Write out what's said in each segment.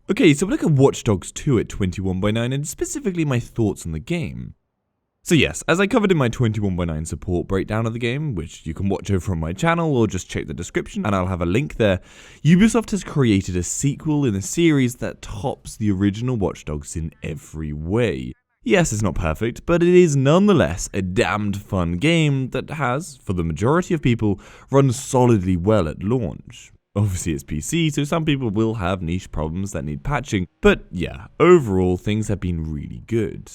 Okay, so we're looking at Watch Dogs 2 at 21/9 and specifically my thoughts on the game. So yes, as I covered in my 21/9 support breakdown of the game, which you can watch over on my channel or just check the description and I'll have a link there, Ubisoft has created a sequel in a series that tops the original Watch Dogs in every way. Yes, it's not perfect, but it is nonetheless a damned fun game that has, for the majority of people, run solidly well at launch. Obviously it's PC, so some people will have niche problems that need patching, but yeah, overall things have been really good.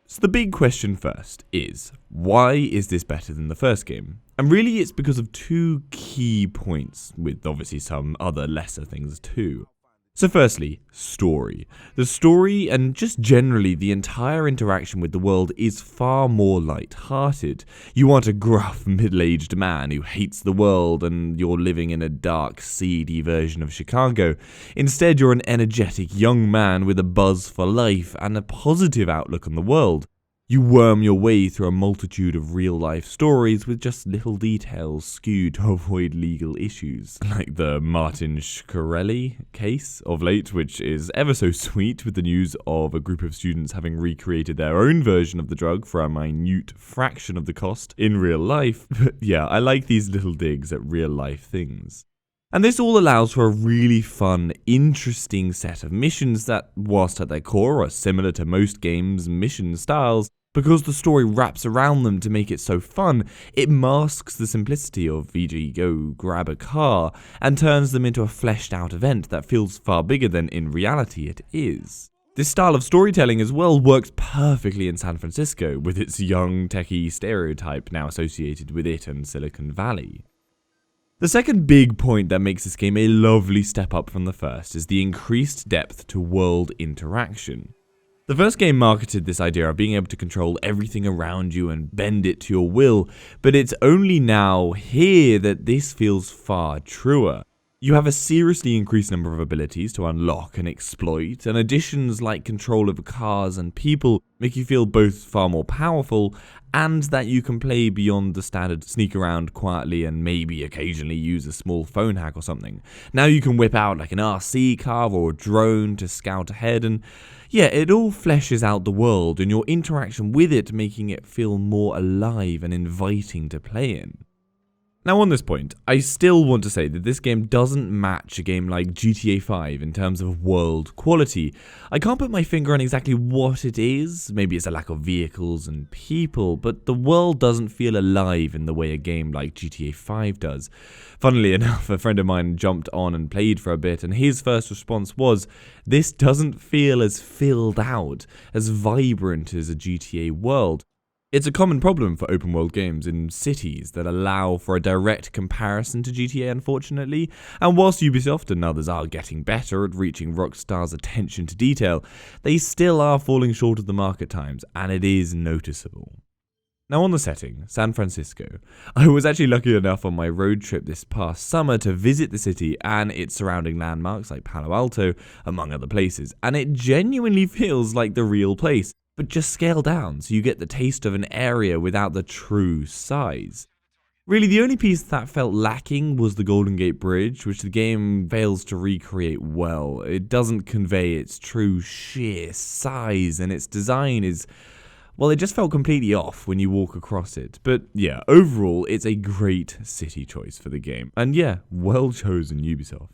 So the big question first is, why is this better than the first game? And really it's because of two key points, with obviously some other lesser things too. So firstly, story. The story and just generally the entire interaction with the world is far more light-hearted. You aren't a gruff middle-aged man who hates the world and you're living in a dark, seedy version of Chicago. Instead, you're an energetic young man with a buzz for life and a positive outlook on the world. You worm your way through a multitude of real-life stories with just little details skewed to avoid legal issues, like the Martin Shkreli case of late, which is ever so sweet with the news of a group of students having recreated their own version of the drug for a minute fraction of the cost in real life. But yeah, I like these little digs at real-life things. And this all allows for a really fun, interesting set of missions that, whilst at their core are similar to most games' mission styles, because the story wraps around them to make it so fun, it masks the simplicity of e.g. go grab a car, and turns them into a fleshed out event that feels far bigger than in reality it is. This style of storytelling as well works perfectly in San Francisco, with its young techie stereotype now associated with it and Silicon Valley. The second big point that makes this game a lovely step up from the first is the increased depth to world interaction. The first game marketed this idea of being able to control everything around you and bend it to your will, but it's only now here that this feels far truer. You have a seriously increased number of abilities to unlock and exploit, and additions like control over cars and people make you feel both far more powerful and that you can play beyond the standard sneak around quietly and maybe occasionally use a small phone hack or something. Now you can whip out like an RC car or a drone to scout ahead, and yeah, it all fleshes out the world and your interaction with it, making it feel more alive and inviting to play in. Now on this point, I still want to say that this game doesn't match a game like GTA 5 in terms of world quality. I can't put my finger on exactly what it is, maybe it's a lack of vehicles and people, but the world doesn't feel alive in the way a game like GTA 5 does. Funnily enough, a friend of mine jumped on and played for a bit, and his first response was, this doesn't feel as filled out, as vibrant as a GTA world. It's a common problem for open world games in cities that allow for a direct comparison to GTA, unfortunately, and whilst Ubisoft and others are getting better at reaching Rockstar's attention to detail, they still are falling short of the mark at times, and it is noticeable. Now on the setting, San Francisco. I was actually lucky enough on my road trip this past summer to visit the city and its surrounding landmarks like Palo Alto, among other places, and it genuinely feels like the real place, but just scaled down so you get the taste of an area without the true size. Really, the only piece that felt lacking was the Golden Gate Bridge, which the game fails to recreate well. It doesn't convey its true sheer size, and its design is, well, it just felt completely off when you walk across it. But yeah, overall, it's a great city choice for the game. And yeah, well chosen, Ubisoft.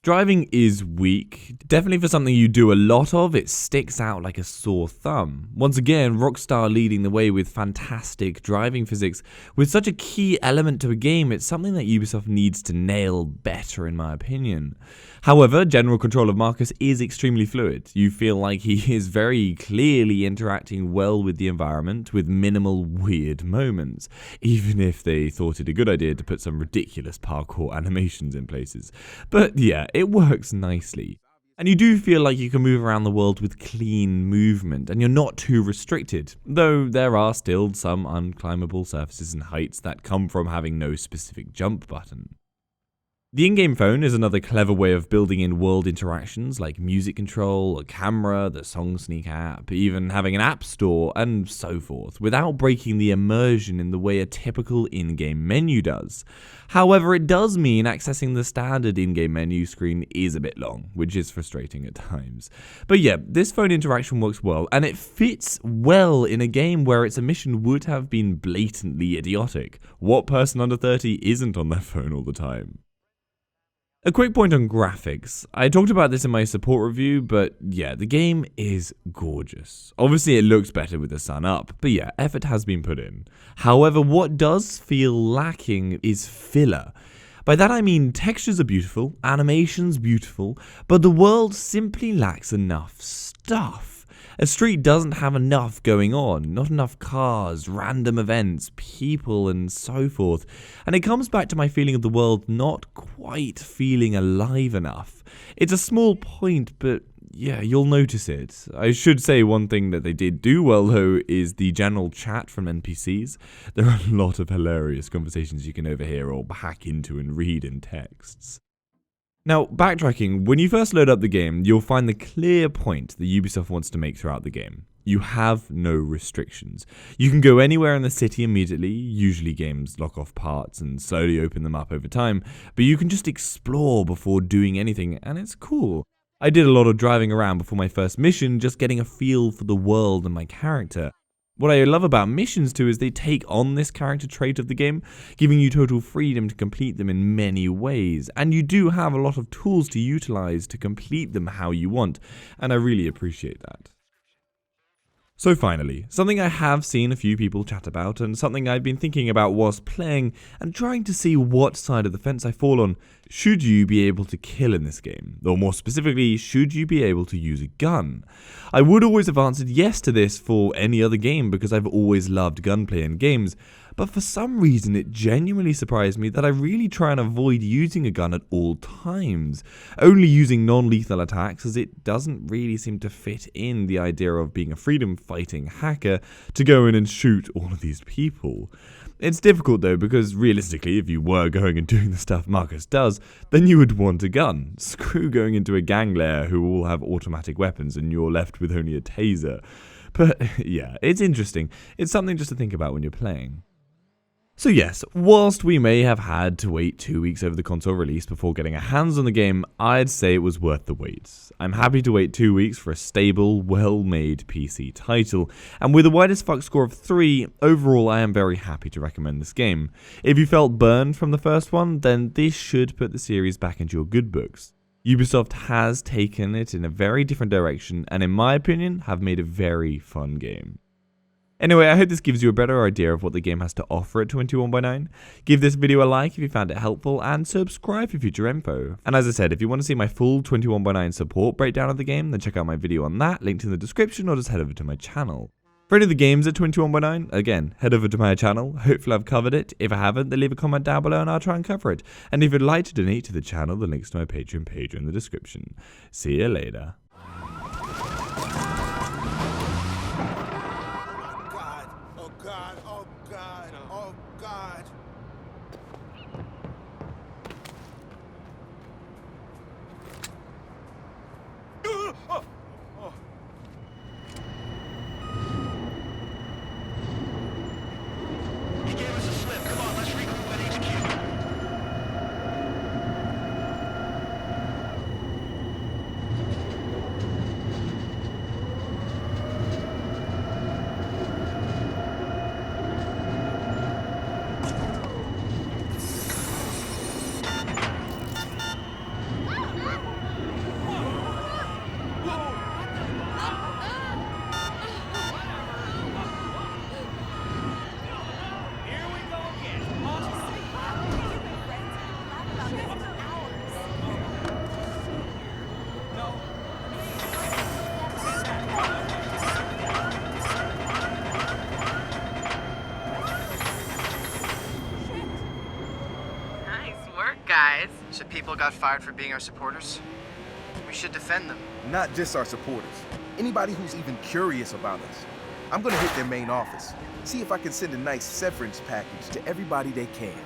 Driving is weak. Definitely for something you do a lot of, it sticks out like a sore thumb. Once again, Rockstar leading the way with fantastic driving physics. With such a key element to a game, it's something that Ubisoft needs to nail better in my opinion. However, general control of Marcus is extremely fluid. You feel like he is very clearly interacting well with the environment with minimal weird moments, even if they thought it a good idea to put some ridiculous parkour animations in places. But yeah, it works nicely. And you do feel like you can move around the world with clean movement, and you're not too restricted, though there are still some unclimbable surfaces and heights that come from having no specific jump button. The in-game phone is another clever way of building in world interactions like music control, a camera, the Song Sneak app, even having an app store, and so forth, without breaking the immersion in the way a typical in-game menu does. However, it does mean accessing the standard in-game menu screen is a bit long, which is frustrating at times. But yeah, this phone interaction works well, and it fits well in a game where its omission would have been blatantly idiotic. What person under 30 isn't on their phone all the time? A quick point on graphics. I talked about this in my support review, but yeah, the game is gorgeous. Obviously it looks better with the sun up, but yeah, effort has been put in. However, what does feel lacking is filler. By that I mean textures are beautiful, animations beautiful, but the world simply lacks enough stuff. A street doesn't have enough going on, not enough cars, random events, people, and so forth. And it comes back to my feeling of the world not quite feeling alive enough. It's a small point, but yeah, you'll notice it. I should say one thing that they did do well though is the general chat from NPCs. There are a lot of hilarious conversations you can overhear or hack into and read in texts. Now, backtracking, when you first load up the game, you'll find the clear point that Ubisoft wants to make throughout the game. You have no restrictions. You can go anywhere in the city immediately, usually games lock off parts and slowly open them up over time, but you can just explore before doing anything, and it's cool. I did a lot of driving around before my first mission, just getting a feel for the world and my character. What I love about missions too is they take on this character trait of the game, giving you total freedom to complete them in many ways, and you do have a lot of tools to utilize to complete them how you want, and I really appreciate that. So finally, something I have seen a few people chat about, and something I've been thinking about whilst playing, and trying to see what side of the fence I fall on. Should you be able to kill in this game? Or more specifically, should you be able to use a gun? I would always have answered yes to this for any other game because I've always loved gunplay in games, but for some reason it genuinely surprised me that I really try and avoid using a gun at all times, only using non-lethal attacks as it doesn't really seem to fit in the idea of being a freedom-fighting hacker to go in and shoot all of these people. It's difficult though because realistically if you were going and doing the stuff Marcus does, then you would want a gun. Screw going into a gang lair who all have automatic weapons and you're left with only a taser. But yeah, it's interesting. It's something just to think about when you're playing. So yes, whilst we may have had to wait 2 weeks over the console release before getting our hands on the game, I'd say it was worth the wait. I'm happy to wait 2 weeks for a stable, well-made PC title, and with a WideAsFcuk score of 3, overall I am very happy to recommend this game. If you felt burned from the first one, then this should put the series back into your good books. Ubisoft has taken it in a very different direction, and in my opinion, have made a very fun game. Anyway, I hope this gives you a better idea of what the game has to offer at 21x9. Give this video a like if you found it helpful, and subscribe for future info. And as I said, if you want to see my full 21x9 support breakdown of the game, then check out my video on that, linked in the description, or just head over to my channel. For any of the games at 21x9, again, head over to my channel. Hopefully I've covered it. If I haven't, then leave a comment down below and I'll try and cover it. And if you'd like to donate to the channel, the links to my Patreon page are in the description. See you later. Guys. So people got fired for being our supporters? We should defend them. Not just our supporters. Anybody who's even curious about us. I'm gonna hit their main office. See if I can send a nice severance package to everybody they can.